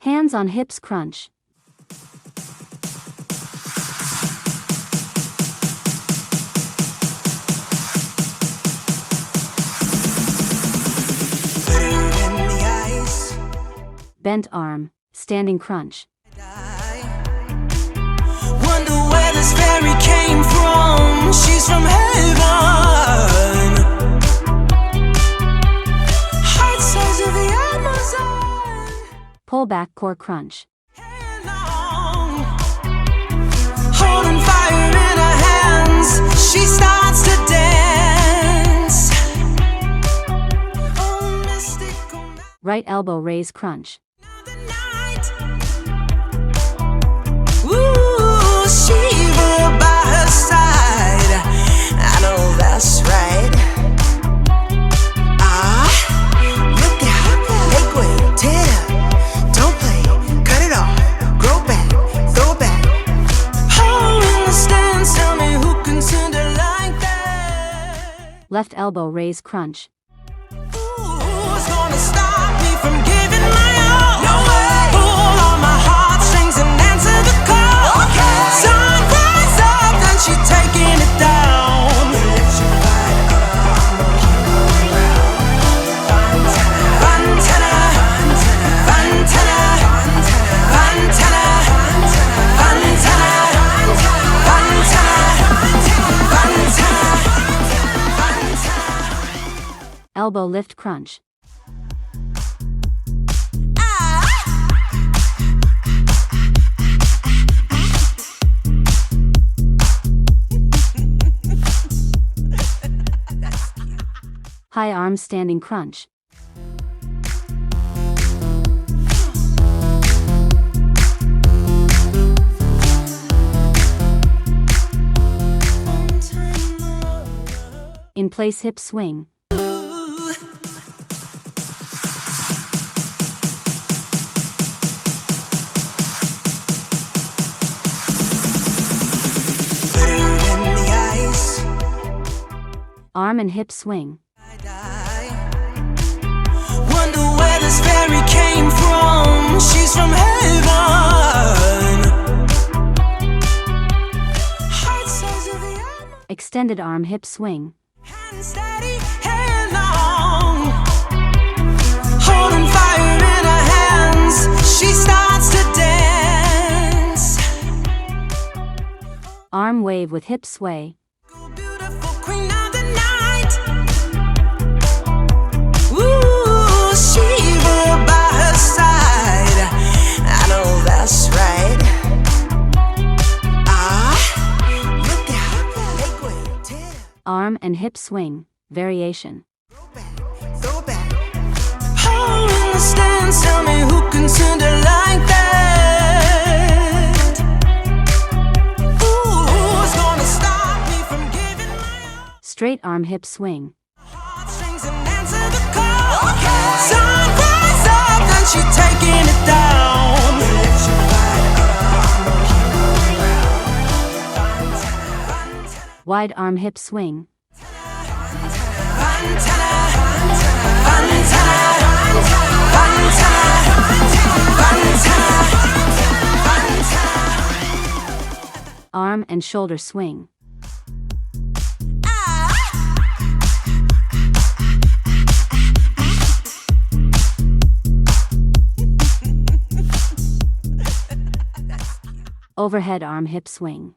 Hands on hips crunch. Bent arm, standing crunch. Wonder where this fairy came from. She's from heaven. Heart size of the Amazon. Pull back core crunch. Long. Holding fire in her hands, she starts to dance. Oh, mystical. Right elbow raise crunch. Ooh, Shiva by her side. I know that's right. Look out, make way, tear it up. Don't play, cut it off. Grow back, throw back. Oh, in the stands, tell me who can send it like that. Left elbow raise crunch. Who's gonna stop me from giving my all? No way. Pull on my heartstrings and answer the call. Okay. Sunrise up, then she taking it down. Fantana, Fantana, Fantana, Fantana, Fantana. Elbow lift crunch. High arm standing crunch. In place hip swing. Arm and hip swing. Wonder where this fairy came from. She's from heaven. Heart size of the Extended arm hip swing. hand steady, hand long. Holding fire in her hands, she starts to dance. Arm wave with hip sway. Beautiful queen of the night. Ooh, Shiva by her side. I know that's right. Look out, make way, tear it up. Arm and hip swing. Variation. Throw back, throw back. Oh, in the stands, tell me who can send it like that. Ooh, who's gonna stop me from giving my all? Straight arm hip swing. Heartstrings and answer the call. Okay. Sunrise up, then she taking it down. Wide arm hip swing. Arm and shoulder swing. Overhead arm hip swing.